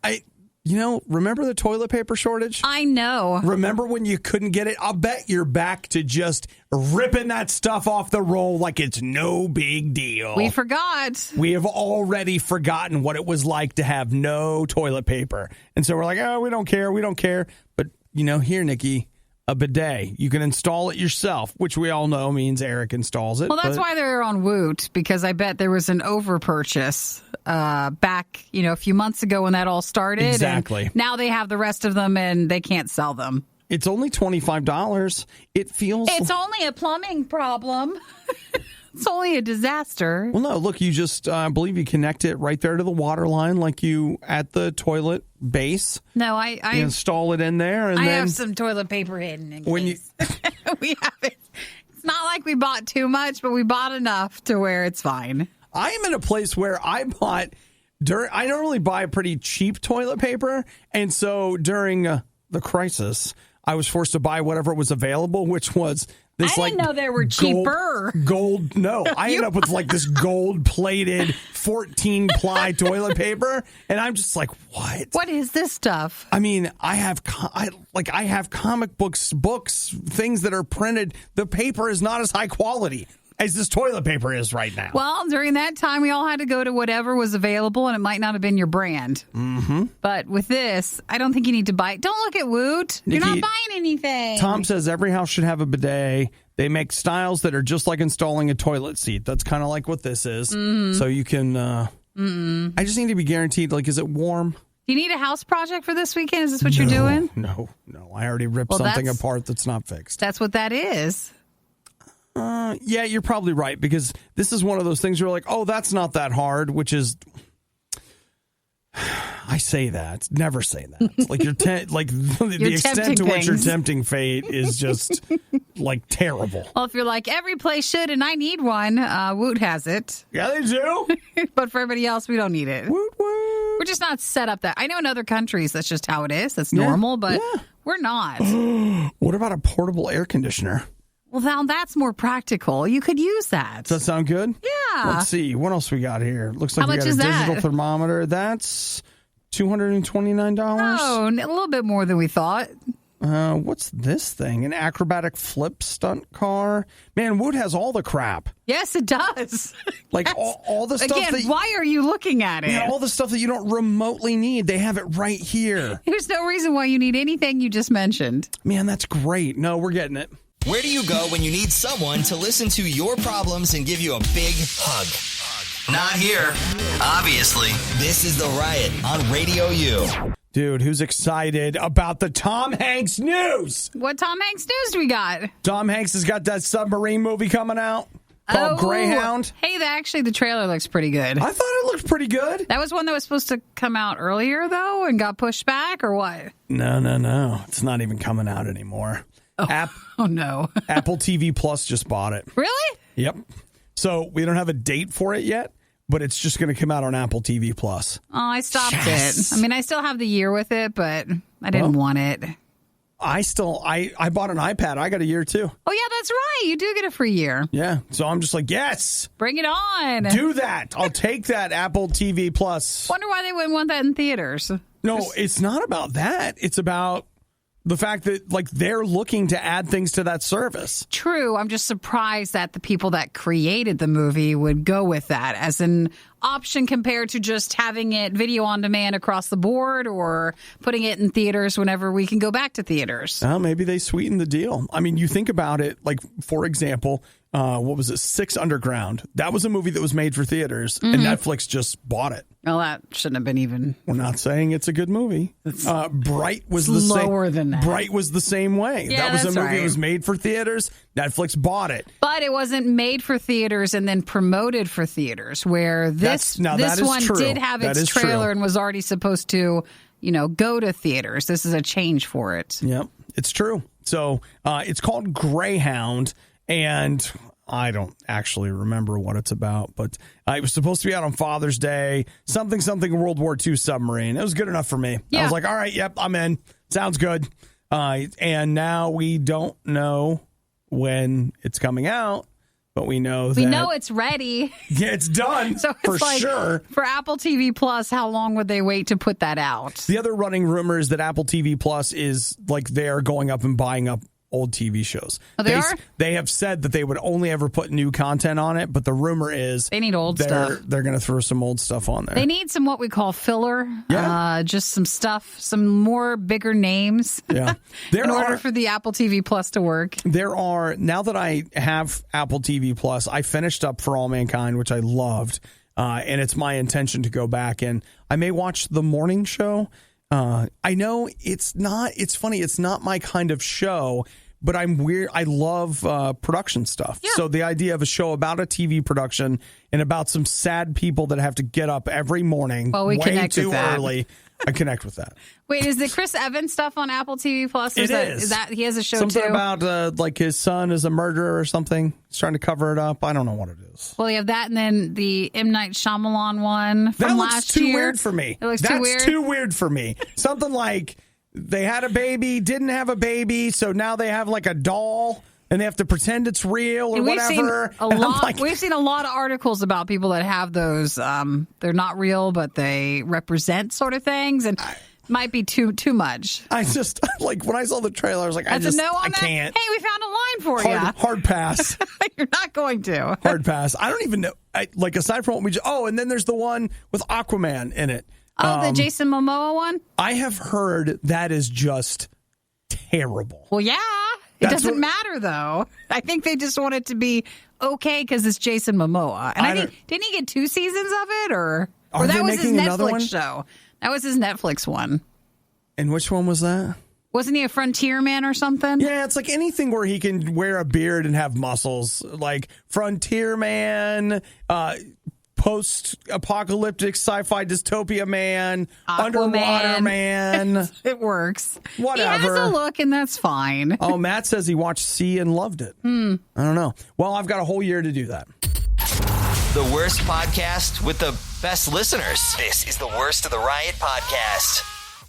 S1: the toilet paper shortage?
S2: I know.
S1: Remember when you couldn't get it? I'll bet you're back to just ripping that stuff off the roll like it's no big deal.
S2: We forgot.
S1: We have already forgotten what it was like to have no toilet paper. And so we're like, oh, we don't care. But, here, Nikki, a bidet. You can install it yourself, which we all know means Eric installs it.
S2: Well, that's why they're on Woot, because I bet there was an overpurchase back, a few months ago when that all started.
S1: Exactly.
S2: And now they have the rest of them and they can't sell them.
S1: It's only $25.
S2: It's only a plumbing problem. It's only a disaster.
S1: Well, no, look, you just, I believe you connect it right there to the water line like you at the toilet base.
S2: No, I
S1: you install it in there. And
S2: I
S1: then
S2: have some toilet paper hidden in
S1: when
S2: case. We have it. It's not like we bought too much, but we bought enough to where it's fine.
S1: I am in a place where I normally buy pretty cheap toilet paper. And so during the crisis, I was forced to buy whatever was available, which was this,
S2: I didn't know they were cheaper.
S1: No, I ended up with like this gold-plated 14-ply toilet paper, and I'm just like, what?
S2: What is this stuff?
S1: I mean, I have comic books, things that are printed. The paper is not as high quality as this toilet paper is right now.
S2: Well, during that time, we all had to go to whatever was available, and it might not have been your brand.
S1: Mm-hmm.
S2: But with this, I don't think you need to buy it. Don't look at Woot. You're not buying anything.
S1: Tom says every house should have a bidet. They make styles that are just like installing a toilet seat. That's kind of like what this is. Mm-hmm. So you can... I just need to be guaranteed, is it warm?
S2: Do you need a house project for this weekend? Is this what you're doing?
S1: No. I already ripped something apart that's not fixed.
S2: That's what that is.
S1: Yeah, you're probably right, because this is one of those things where you're like, oh, that's not that hard, which is, I say that, never say that. Like the extent to which you're tempting fate is just terrible.
S2: Well, if you're like, every place should, and I need one, Woot has it.
S1: Yeah, they do.
S2: But for everybody else, we don't need it.
S1: Woot, woot.
S2: We're just not set up that. I know in other countries that's just how it is. That's normal, but we're not.
S1: What about a portable air conditioner?
S2: Well, now that's more practical. You could use that.
S1: Does that sound good?
S2: Yeah.
S1: Let's see. What else we got here? Looks like
S2: How
S1: we
S2: much
S1: got a
S2: is
S1: digital
S2: that?
S1: thermometer. That's $229.
S2: Oh, a little bit more than we thought.
S1: What's this thing? An acrobatic flip stunt car? Man, Woot has all the crap.
S2: Yes, it does.
S1: All the stuff.
S2: Again, why are you looking at it?
S1: All the stuff that you don't remotely need. They have it right here.
S2: There's no reason why you need anything you just mentioned.
S1: Man, that's great. No, we're getting it.
S3: Where do you go when you need someone to listen to your problems and give you a big hug? Not here. Obviously, this is The Riot on Radio U.
S1: Dude, who's excited about the Tom Hanks news?
S2: What Tom Hanks news do we got?
S1: Tom Hanks has got that submarine movie coming out called Greyhound.
S2: Hey, the trailer looks pretty good.
S1: I thought it looked pretty good.
S2: That was one that was supposed to come out earlier, though, and got pushed back, or what?
S1: No. It's not even coming out anymore.
S2: Oh, no.
S1: Apple TV Plus just bought it.
S2: Really?
S1: Yep. So we don't have a date for it yet, but it's just going to come out on Apple TV Plus.
S2: Oh, I stopped it. I mean, I still have the year with it, but I didn't want it.
S1: I bought an iPad. I got a year too.
S2: Oh, yeah, that's right. You do get a free year.
S1: Yeah. So I'm just like, yes.
S2: Bring it on.
S1: Do that. I'll take that Apple TV Plus.
S2: Wonder why they wouldn't want that in theaters.
S1: No, it's not about that. It's about the fact that, like, they're looking to add things to that service.
S2: True. I'm just surprised that the people that created the movie would go with that as an option compared to just having it video on demand across the board or putting it in theaters whenever we can go back to theaters.
S1: Well, maybe they sweeten the deal. I mean, you think about it, like, for example, what was it? 6 Underground. That was a movie that was made for theaters, and Netflix just bought it.
S2: Well, that shouldn't have been even.
S1: We're not saying it's a good movie. Bright was the same.
S2: Lower than that.
S1: Bright was the same way.
S2: Yeah,
S1: that was a movie
S2: right.
S1: that was made for theaters. Netflix bought it.
S2: But it wasn't made for theaters and then promoted for theaters, where this one
S1: true.
S2: did have its trailer and was already supposed to, go to theaters. This is a change for it.
S1: Yep, it's true. So it's called Greyhound, and I don't actually remember what it's about, but it was supposed to be out on Father's Day, something World War II submarine. It was good enough for me.
S2: Yeah.
S1: I was like, all right, yep, I'm in. Sounds good. And now we don't know when it's coming out, but we know
S2: it's ready.
S1: Yeah, it's done.
S2: So it's
S1: for
S2: like,
S1: sure.
S2: For Apple TV Plus, how long would they wait to put that out?
S1: The other running rumor is that Apple TV Plus is like they're going up and buying up old TV shows.
S2: Oh, they are?
S1: They have said that they would only ever put new content on it, but the rumor is
S2: they need old stuff.
S1: They're going to throw some old stuff on there.
S2: They need some what we call filler.
S1: Yeah.
S2: Just some stuff, some more bigger names.
S1: Yeah.
S2: In order for the Apple TV Plus to work.
S1: There are, now that I have Apple TV Plus, I finished up For All Mankind, which I loved. And it's my intention to go back and I may watch the morning show. I know it's funny. It's not my kind of show, but I'm weird. I love production stuff. Yeah. So the idea of a show about a TV production and about some sad people that have to get up every morning
S2: we
S1: way too early. I connect with that.
S2: Wait, is the Chris Evans stuff on Apple TV Plus?
S1: Is
S2: that he has a show
S1: something
S2: too?
S1: about like his son is a murderer or something. He's trying to cover it up. I don't know what it is.
S2: Well, you have that, and then the M. Night Shyamalan one from last year.
S1: That looks too weird for me.
S2: It looks
S1: That's
S2: too weird.
S1: Too weird for me. Something like they had a baby, didn't have a baby, so now they have like a doll. And they have to pretend it's real or whatever.
S2: We've seen a lot of articles about people that have those. They're not real, but they represent sort of things, and might be too much.
S1: I just like when I saw the trailer, I was like, I can't.
S2: Hey, we found a line for you.
S1: Hard pass.
S2: You're not going to.
S1: Hard pass. I don't even know. Like aside from what we just. Oh, and then there's the one with Aquaman in it.
S2: Oh, the Jason Momoa one.
S1: I have heard that is just terrible.
S2: Well, yeah. It doesn't matter, though. I think they just want it to be okay because it's Jason Momoa. And I think, didn't he get 2 seasons of it? Or that was his Netflix show? That was his Netflix one.
S1: And which one was that?
S2: Wasn't he a frontier man or something?
S1: Yeah, it's like anything where he can wear a beard and have muscles. Like Frontier Man, post-apocalyptic sci-fi dystopia man,
S2: Aquaman.
S1: Underwater man.
S2: It works.
S1: Whatever.
S2: He has a look, and that's fine.
S1: Oh, Matt says he watched C and loved it. I don't know. Well, I've got a whole year to do that.
S3: The worst podcast with the best listeners. This is the Worst of the Riot podcast.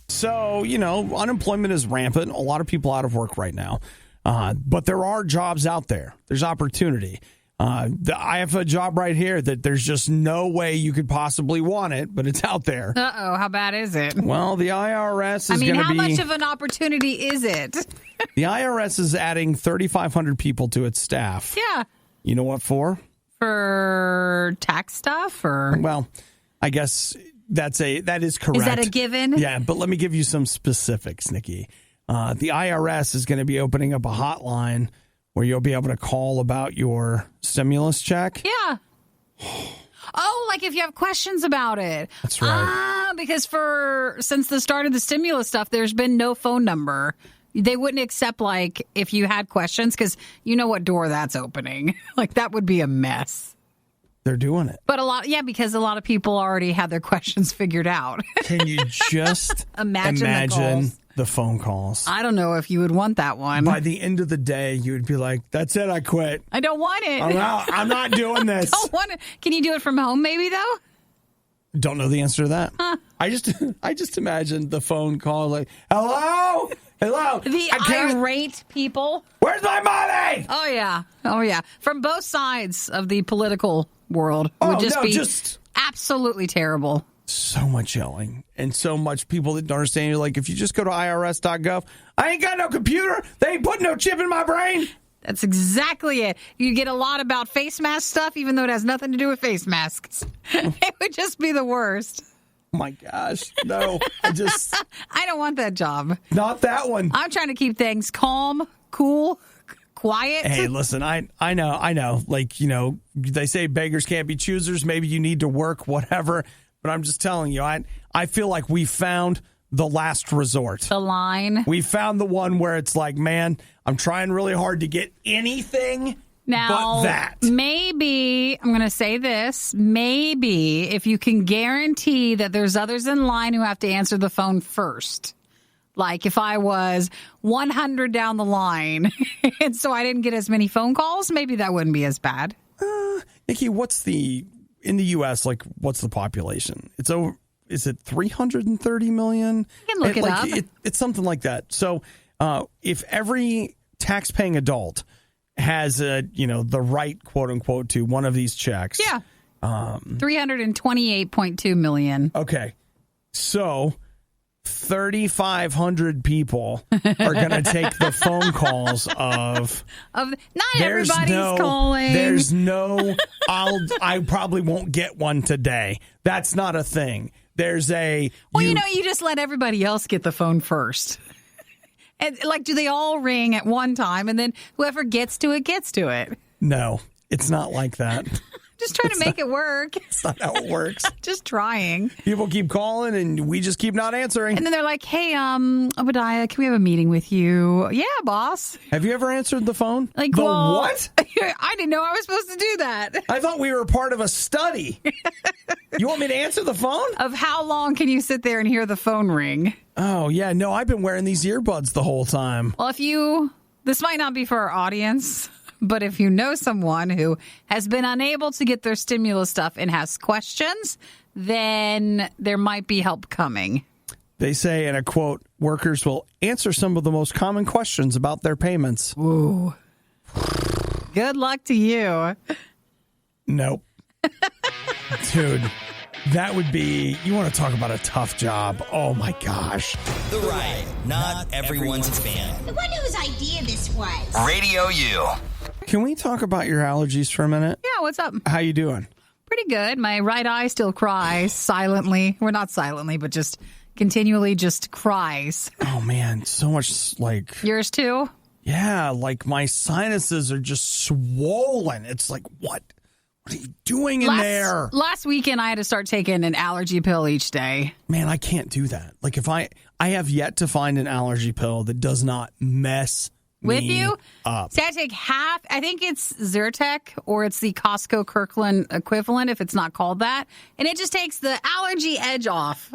S1: So, unemployment is rampant. A lot of people out of work right now. But there are jobs out there. There's opportunity. I have a job right here that there's just no way you could possibly want it, but it's out there.
S2: Uh-oh, how bad is it?
S1: Well, the IRS is going to be...
S2: how much of an opportunity is it?
S1: The IRS is adding 3,500 people to its staff.
S2: Yeah.
S1: You know what for?
S2: For tax stuff, or?
S1: Well, I guess that is correct.
S2: Is that a given?
S1: Yeah, but let me give you some specifics, Nikki. The IRS is going to be opening up a hotline where you'll be able to call about your stimulus check.
S2: Yeah. Oh, like if you have questions about it.
S1: That's right.
S2: Because since the start of the stimulus stuff, there's been no phone number. They wouldn't accept, like, if you had questions, because you know what door that's opening. Like, that would be a mess.
S1: They're doing it.
S2: But because a lot of people already had their questions figured out.
S1: Can you just imagine the phone calls?
S2: I don't know if you would want that one.
S1: By the end of the day, you would be like, that's it, I quit.
S2: I don't want it.
S1: I'm not doing this.
S2: Don't want it. Can you do it from home maybe, though?
S1: Don't know the answer to that.
S2: Huh.
S1: I just imagine the phone call like, hello?
S2: The irate people.
S1: Where's my money?
S2: Oh, yeah. From both sides of the political world. Would just absolutely terrible.
S1: So much yelling and so much people that don't understand. You're like, if you just go to irs.gov, I ain't got no computer. They ain't putting no chip in my brain.
S2: That's exactly it. You get a lot about face mask stuff, even though it has nothing to do with face masks. It would just be the worst.
S1: Oh my gosh. No, I
S2: don't want that job.
S1: Not that one.
S2: I'm trying to keep things calm, cool, quiet.
S1: Hey, listen, I know. Like, they say beggars can't be choosers. Maybe you need to work, whatever. But I'm just telling you, I feel like we found the last resort.
S2: The line.
S1: We found the one where it's like, man, I'm trying really hard to get anything but that.
S2: Maybe, I'm going to say this, maybe if you can guarantee that there's others in line who have to answer the phone first. Like if I was 100 down the line and so I didn't get as many phone calls, maybe that wouldn't be as bad.
S1: Nikki, in the U.S., like, what's the population? Is it 330 million?
S2: You can look it up.
S1: It's something like that. So if every tax-paying adult has the right, quote unquote, to one of these checks.
S2: Yeah. 328.2 million.
S1: Okay. So 3,500 people are going to take the phone calls of
S2: not everybody's calling.
S1: There's no, I probably won't get one today. That's not a thing. There's you
S2: just let everybody else get the phone first. And do they all ring at one time and then whoever gets to it gets to it?
S1: No, it's not like that.
S2: Just trying to make it work.
S1: That's not how it works.
S2: Just trying.
S1: People keep calling and we just keep not answering.
S2: And then they're like, hey, Obadiah, can we have a meeting with you? Yeah, boss.
S1: Have you ever answered the phone?
S2: What? I didn't know I was supposed to do that.
S1: I thought we were part of a study. You want me to answer the phone?
S2: Of how long can you sit there and hear the phone ring?
S1: Oh, yeah. No, I've been wearing these earbuds the whole time.
S2: Well, this might not be for our audience, but if you know someone who has been unable to get their stimulus stuff and has questions, then there might be help coming.
S1: They say, in a quote, workers will answer some of the most common questions about their payments.
S2: Ooh. Good luck to you.
S1: Nope. Dude, that would be, you want to talk about a tough job. Oh my gosh.
S3: The Riot, not everyone's fan.
S4: I wonder whose idea this was.
S3: RadioU.
S1: Can we talk about your allergies for a minute?
S2: Yeah, what's up?
S1: How you doing?
S2: Pretty good. My right eye still cries silently. Well, not silently, but just continually just cries.
S1: Oh man, so much like...
S2: Yours too?
S1: Yeah, like my sinuses are just swollen. It's like, what are you doing in there?
S2: Last weekend, I had to start taking an allergy pill each day.
S1: Man, I can't do that. Like if I have yet to find an allergy pill that does not mess
S2: with you
S1: up.
S2: See, I take half. I think it's Zyrtec or it's the Costco Kirkland equivalent if it's not called that. And it just takes the allergy edge off.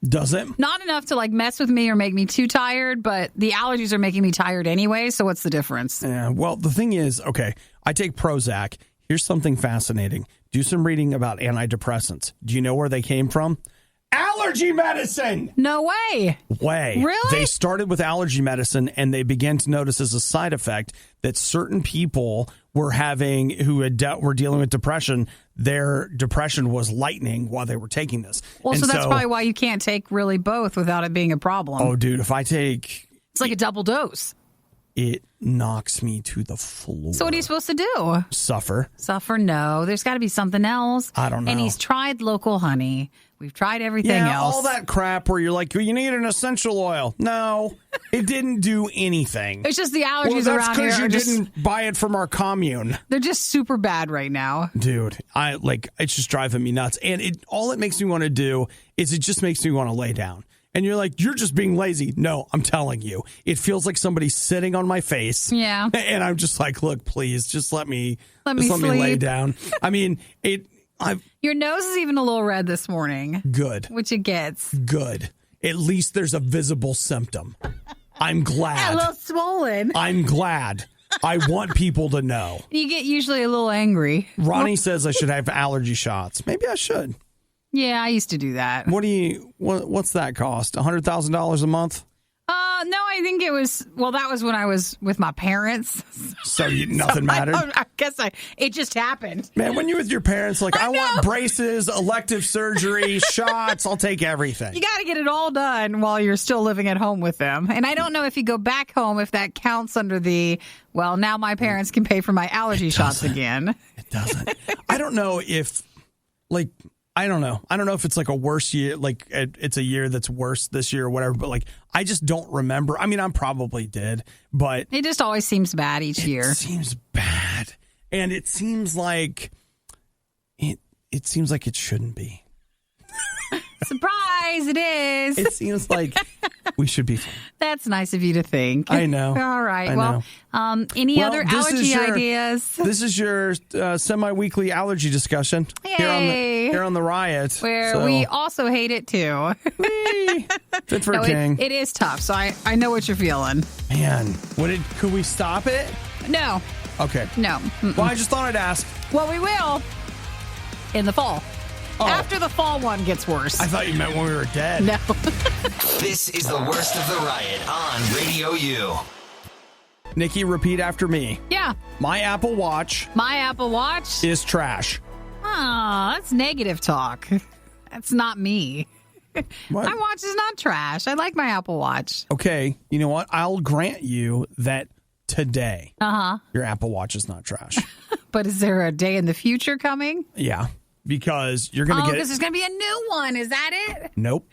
S1: Does it?
S2: Not enough to mess with me or make me too tired, but the allergies are making me tired anyway. So what's the difference?
S1: Yeah, well, the thing is, okay, I take Prozac. Here's something fascinating. Do some reading about antidepressants. Do you know where they came from? Allergy medicine!
S2: No way. Really?
S1: They started with allergy medicine, and they began to notice as a side effect that certain people were having, who were dealing with depression, their depression was lightening while they were taking this.
S2: Well, so that's probably why you can't take really both without it being a problem.
S1: Oh, dude, if I take...
S2: It's like a double dose.
S1: It knocks me to the floor.
S2: So what are you supposed to do?
S1: Suffer?
S2: No. There's got to be something else.
S1: I don't know.
S2: And he's tried local honey. We've tried everything else.
S1: All that crap where you're like, you need an essential oil. No, it didn't do anything.
S2: It's just the allergies around here.
S1: That's because you didn't buy it from our commune.
S2: They're just super bad right now.
S1: Dude, it's just driving me nuts. And all it makes me want to do is it just makes me want to lay down. And you're like, you're just being lazy. No, I'm telling you. It feels like somebody's sitting on my face.
S2: Yeah.
S1: And I'm just like, look, please, just let me lay down. I mean,
S2: your nose is even a little red this morning.
S1: Good.
S2: Which it gets.
S1: Good. At least there's a visible symptom. I'm glad.
S2: A little swollen.
S1: I'm glad. I want people to know.
S2: You get usually a little angry.
S1: Ronnie says I should have allergy shots. Maybe I should.
S2: Yeah, I used to do that.
S1: What's that cost? $100,000 a month?
S2: No, I think it was, that was when I was with my parents.
S1: So nothing mattered?
S2: I guess it just happened.
S1: Man, when you're with your parents, like, I want braces, elective surgery, shots, I'll take everything.
S2: You got to get it all done while you're still living at home with them. And I don't know if you go back home, if that counts under now my parents can pay for my allergy shots again.
S1: It doesn't. I don't know if, I don't know. I don't know if it's like a worse year, like it's a year that's worse this year or whatever, but like I just don't remember. I mean, I probably did, but
S2: it just always seems bad each year.
S1: It seems bad. And it seems like it shouldn't be.
S2: Surprise, it is.
S1: It seems like we should be fine.
S2: That's nice of you to think.
S1: I know.
S2: All right. Any other allergy ideas? This
S1: is your semi-weekly allergy discussion.
S2: Yay.
S1: Here on the Riot.
S2: Where we also hate it too.
S1: Fit for a king.
S2: It is tough, so I know what you're feeling.
S1: Man, could we stop it?
S2: No.
S1: Okay.
S2: No.
S1: Well, I just thought I'd ask.
S2: Well, we will in the fall.
S1: Oh.
S2: After the fall one gets worse.
S1: I thought you meant when we were dead.
S2: No.
S3: This is the worst of the Riot on Radio U.
S1: Nikki, repeat after me.
S2: Yeah.
S1: My Apple Watch.
S2: My Apple Watch
S1: is trash.
S2: Oh, that's negative talk. That's not me. What? My watch is not trash. I like my Apple Watch.
S1: Okay. You know what? I'll grant you that today your Apple Watch is not trash.
S2: But is there a day in the future coming?
S1: Yeah. Because you're going to get
S2: because there's going to be a new one. Is that it?
S1: Nope.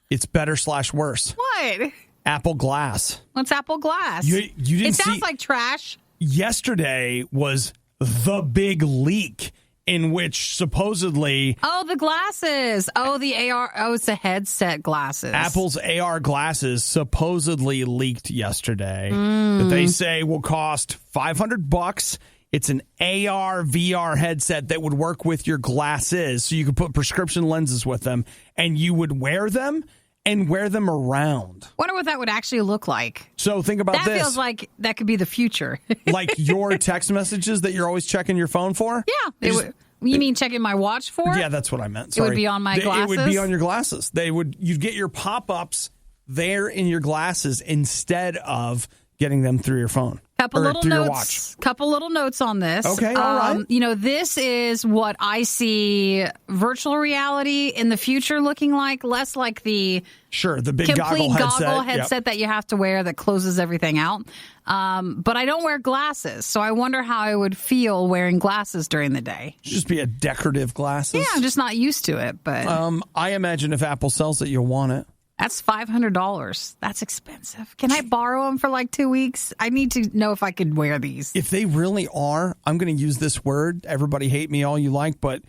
S1: It's better/worse.
S2: What?
S1: Apple Glass.
S2: What's Apple Glass?
S1: You didn't
S2: It sounds like trash.
S1: Yesterday was the big leak in which supposedly...
S2: Oh, the glasses. Oh, the AR. Oh, it's the headset glasses.
S1: Apple's AR glasses supposedly leaked yesterday that they say will cost $500. It's an AR VR headset that would work with your glasses, so you could put prescription lenses with them, and you would wear them and wear them around.
S2: Wonder what that would actually look like.
S1: So think about this.
S2: That feels like that could be the future.
S1: Like your text messages that you're always checking your phone for?
S2: Yeah. You mean checking my watch for?
S1: Yeah, that's what I meant. Sorry.
S2: It would be on my glasses?
S1: It would be on your glasses. You'd get your pop-ups there in your glasses instead of getting them through your phone.
S2: Couple little notes on this.
S1: Okay, all right.
S2: This is what I see virtual reality in the future looking like, less like the
S1: big
S2: complete
S1: goggle
S2: headset that you have to wear that closes everything out. But I don't wear glasses, so I wonder how I would feel wearing glasses during the day.
S1: Just be a decorative glasses.
S2: Yeah, I'm just not used to it. But
S1: I imagine if Apple sells it, you'll want it.
S2: That's $500. That's expensive. Can I borrow them for like 2 weeks? I need to know if I could wear these.
S1: If they really are, I'm going to use this word. Everybody hate me all you like, but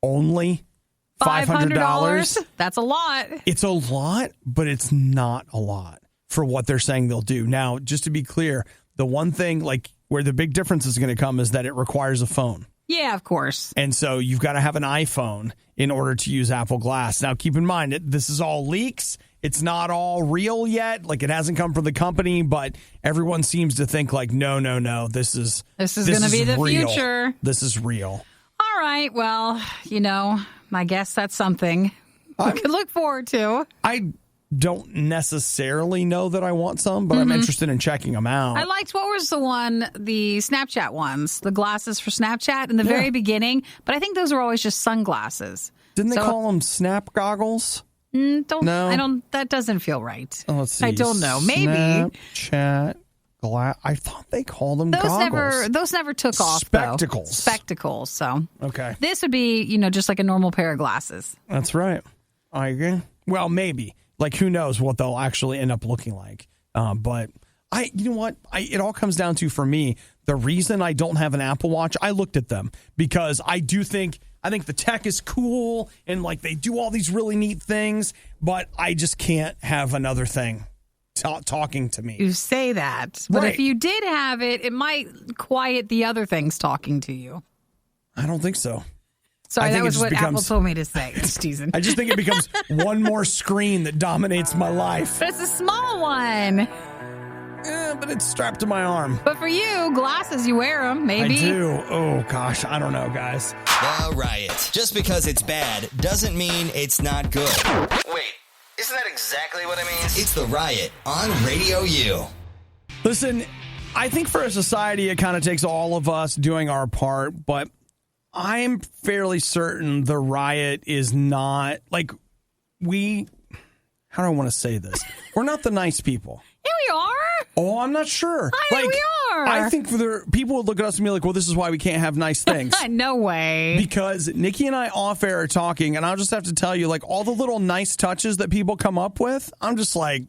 S1: only $500.
S2: That's a lot.
S1: It's a lot, but it's not a lot for what they're saying they'll do. Now, just to be clear, the one thing like where the big difference is going to come is that it requires a phone.
S2: Yeah, of course.
S1: And so you've got to have an iPhone in order to use Apple Glass. Now, keep in mind, this is all leaks. It's not all real yet. Like, it hasn't come from the company, but everyone seems to think like, no. This is
S2: going to be the
S1: real.
S2: future.
S1: This is real.
S2: All right. Well, I guess that's something we could look forward to.
S1: I don't necessarily know that I want some, but I'm interested in checking them out.
S2: I liked, what was the Snapchat ones, the glasses for Snapchat in the very beginning, but I think those were always just sunglasses.
S1: Didn't they call them snap goggles?
S2: That doesn't feel right.
S1: Let's see.
S2: I don't know. Maybe.
S1: Snapchat glass. I thought they called them goggles.
S2: Those never took off.
S1: Spectacles.
S2: Though. Spectacles. So
S1: okay.
S2: This would be, just like a normal pair of glasses.
S1: That's right. I agree. Well, maybe. Like, who knows what they'll actually end up looking like. But you know what? It all comes down to, for me, the reason I don't have an Apple Watch, I looked at them because I think the tech is cool and like they do all these really neat things, but I just can't have another thing talking to me.
S2: You say that, but if you did have it, it might quiet the other things talking to you.
S1: I don't think so.
S2: Sorry, that was what Apple told me to say. Just teasing.
S1: I just think it becomes one more screen that dominates my life.
S2: But it's a small one.
S1: but it's strapped to my arm.
S2: But for you, glasses, you wear them, maybe.
S1: I do. Oh, gosh. I don't know, guys.
S3: The Riot. Just because it's bad doesn't mean it's not good. Wait, isn't that exactly what it means? It's The Riot on Radio U.
S1: Listen, I think for a society, it kind of takes all of us doing our part, but I'm fairly certain The Riot is not, like, how do I want to say this? We're not the nice people.
S2: Yeah, we are.
S1: Oh, I'm not sure.
S2: I think we are.
S1: I think people would look at us and be like, well, this is why we can't have nice things.
S2: No way.
S1: Because Nikki and I off air are talking, and I'll just have to tell you, like, all the little nice touches that people come up with, I'm just like,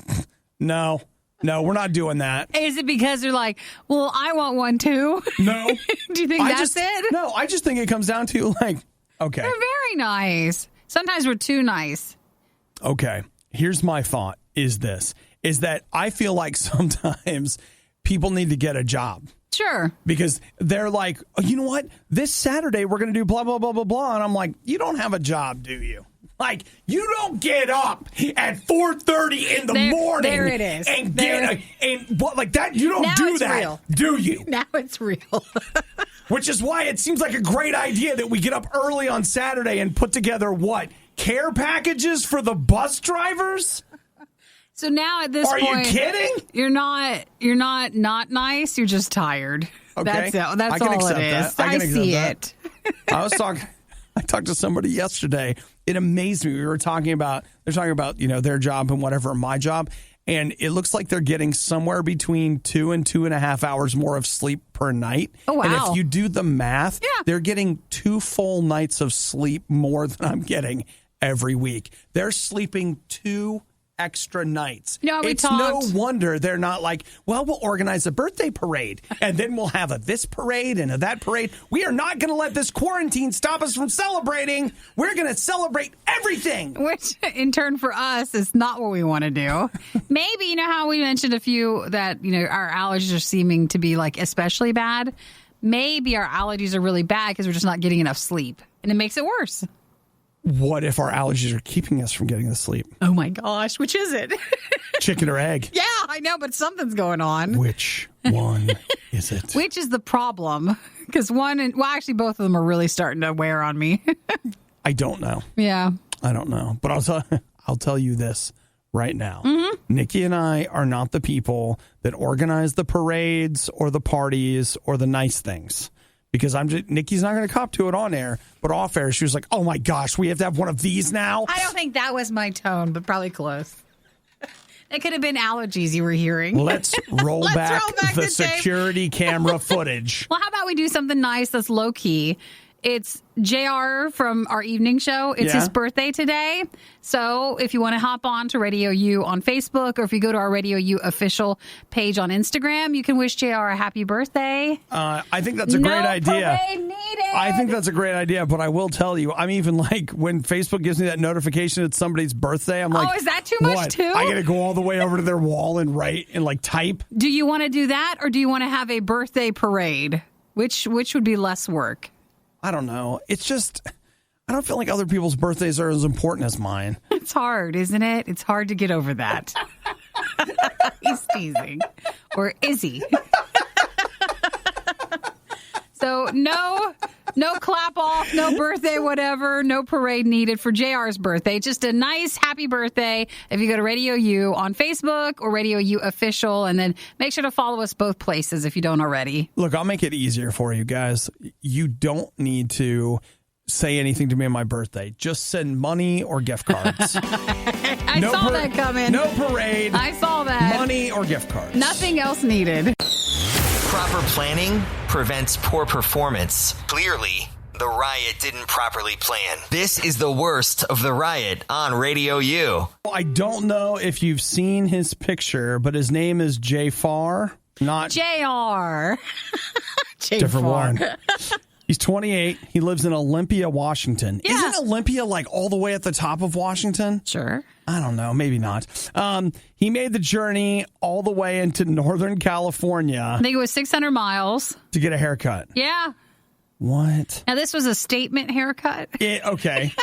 S1: no, we're not doing that.
S2: Is it because they're like, well, I want one too?
S1: No.
S2: Do you think that's it?
S1: No, I just think it comes down to, like, okay.
S2: They're very nice. Sometimes we're too nice.
S1: Okay. Here's my thought is that I feel like sometimes people need to get a job.
S2: Sure. Because
S1: they're like, oh, you know what? This Saturday, we're going to do blah, blah, blah, blah, blah. And I'm like, you don't have a job, do you? Like, you don't get up at 4:30 in the morning.
S2: There it is.
S1: And like that. You don't
S2: now
S1: do that,
S2: real.
S1: do you?
S2: Now it's real.
S1: Which is why it seems like a great idea that we get up early on Saturday and put together what? Care packages for the bus drivers?
S2: So now at this point,
S1: are you kidding?
S2: You're not nice. You're just tired.
S1: Okay.
S2: That's all it is. I see it.
S1: I talked to somebody yesterday. It amazed me. They're talking about, their job and whatever, my job. And it looks like they're getting somewhere between 2 and 2.5 hours more of sleep per night.
S2: Oh, wow.
S1: And if you do the math, they're getting 2 full nights of sleep more than I'm getting every week. They're sleeping 2 extra nights. It's no wonder they're not like, well, we'll organize a birthday parade and then we'll have this parade and that parade. We are not going to let this quarantine stop us from celebrating. We're going to celebrate everything.
S2: Which in turn for us is not what we want to do. Maybe, how we mentioned a few that, our allergies are seeming to be like especially bad. Maybe our allergies are really bad because we're just not getting enough sleep and it makes it worse.
S1: What if our allergies are keeping us from getting the sleep?
S2: Oh, my gosh. Which is it?
S1: Chicken or egg?
S2: Yeah, I know, but something's going on.
S1: Which one is it?
S2: Which is the problem? Because actually, both of them are really starting to wear on me.
S1: I don't know.
S2: Yeah.
S1: I don't know. But I'll tell you this right now.
S2: Mm-hmm.
S1: Nikki and I are not the people that organize the parades or the parties or the nice things. Because Nikki's not going to cop to it on air, but off air, she was like, oh my gosh, we have to have one of these now?
S2: I don't think that was my tone, but probably close. It could have been allergies you were hearing.
S1: Let's roll back the security camera footage.
S2: Well, how about we do something nice that's low key? It's JR from our evening show. It's his birthday today. So if you want to hop on to Radio U on Facebook, or if you go to our Radio U official page on Instagram, you can wish JR a happy birthday.
S1: I think that's a great idea.
S2: No parade needed.
S1: I think that's a great idea, but I will tell you, I'm even like, when Facebook gives me that notification it's somebody's birthday, I'm like,
S2: oh, is that too much too?
S1: I got to go all the way over to their wall and write and like type.
S2: Do you want to do that, or do you want to have a birthday parade? Which would be less work?
S1: I don't know. It's just, I don't feel like other people's birthdays are as important as mine.
S2: It's hard, isn't it? It's hard to get over that. He's teasing. Or is he? So no clap off, no birthday, whatever, no parade needed for JR's birthday. Just a nice happy birthday if you go to Radio U on Facebook or Radio U official, and then make sure to follow us both places if you don't already.
S1: Look, I'll make it easier for you guys. You don't need to say anything to me on my birthday. Just send money or gift cards.
S2: I saw that coming.
S1: No parade.
S2: I saw that.
S1: Money or gift cards.
S2: Nothing else needed.
S3: Proper planning prevents poor performance. Clearly, the Riot didn't properly plan. This is the worst of the Riot on Radio U.
S1: I don't know if you've seen his picture, but his name is Jafar, not
S2: JR.
S1: Different one. He's 28. He lives in Olympia, Washington.
S2: Yeah.
S1: Isn't Olympia like all the way at the top of Washington?
S2: Sure.
S1: I don't know. Maybe not. He made the journey all the way into Northern California.
S2: I think it was 600 miles.
S1: To get a haircut.
S2: Yeah.
S1: What?
S2: Now, this was a statement haircut.
S1: Okay.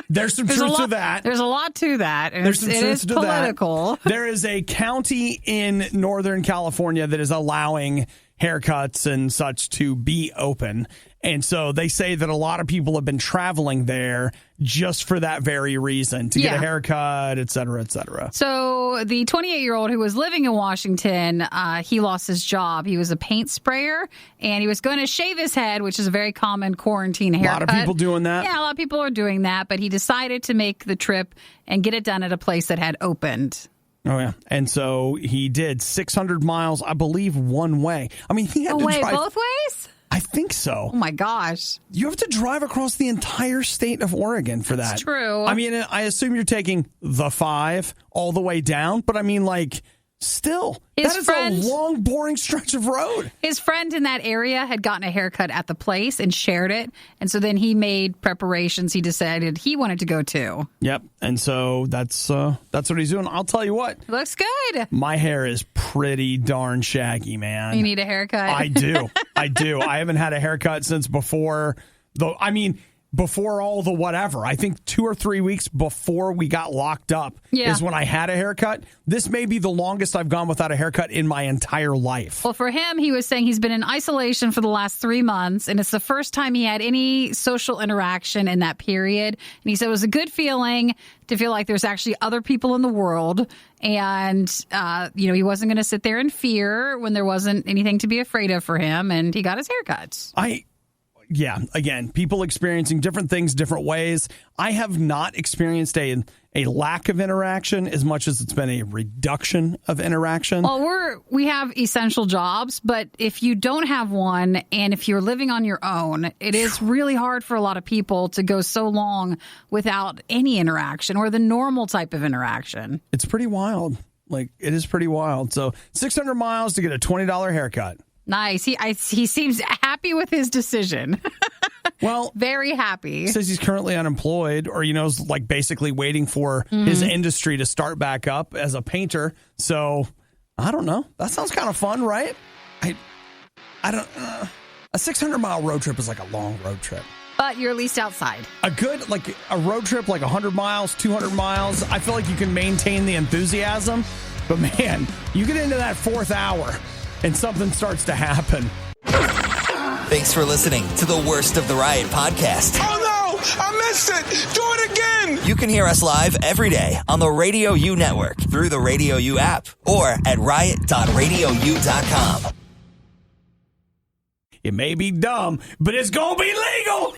S1: There's some truth to that.
S2: There's a lot to that. And
S1: There's some truth
S2: it is
S1: to
S2: political.
S1: That. There is a county in Northern California that is allowing haircuts and such to be open. And so they say that a lot of people have been traveling there just for that very reason, to get a haircut, et cetera, et cetera.
S2: So the 28-year-old who was living in Washington, he lost his job. He was a paint sprayer, and he was going to shave his head, which is a very common quarantine haircut.
S1: A lot of people doing that.
S2: Yeah, a lot of people are doing that, but he decided to make the trip and get it done at a place that had opened.
S1: Oh, yeah. And so he did 600 miles, I believe, one way. I mean, he had to drive
S2: both ways?
S1: I think so.
S2: Oh, my gosh.
S1: You have to drive across the entire state of Oregon for that.
S2: That's true.
S1: I mean, I assume you're taking the 5 all the way down, but I mean, like, still, that is a long, boring stretch of road.
S2: His friend in that area had gotten a haircut at the place and shared it. And so then he made preparations. He decided he wanted to go too.
S1: Yep. And so that's what he's doing. I'll tell you what.
S2: It looks good.
S1: My hair is pretty darn shaggy, man.
S2: You need a haircut?
S1: I do. I haven't had a haircut since before all the whatever. I think 2 or 3 weeks before we got locked up is when I had a haircut. This may be the longest I've gone without a haircut in my entire life.
S2: Well, for him, he was saying he's been in isolation for the last 3 months, and it's the first time he had any social interaction in that period. And he said it was a good feeling to feel like there's actually other people in the world. And, he wasn't going to sit there in fear when there wasn't anything to be afraid of for him. And he got his haircut.
S1: Yeah, again, people experiencing different things different ways. I have not experienced a lack of interaction as much as it's been a reduction of interaction.
S2: Well, we have essential jobs, but if you don't have one and if you're living on your own, it is really hard for a lot of people to go so long without any interaction or the normal type of interaction.
S1: It's pretty wild. Like, it is pretty wild. So 600 miles to get a $20 haircut.
S2: Nice. He seems happy with his decision.
S1: Well,
S2: very happy.
S1: He says he's currently unemployed or, is like basically waiting for his industry to start back up as a painter. So I don't know. That sounds kind of fun, right? I don't. A 600-mile road trip is like a long road trip.
S2: But you're at least outside.
S1: A road trip, like 100 miles, 200 miles. I feel like you can maintain the enthusiasm. But man, you get into that 4th hour and something starts to happen.
S3: Thanks for listening to the Worst of the Riot podcast.
S5: Oh no, I missed it. Do it again.
S3: You can hear us live every day on the RadioU network through the RadioU app or at riot.radiou.com.
S1: It may be dumb, but it's going to be legal.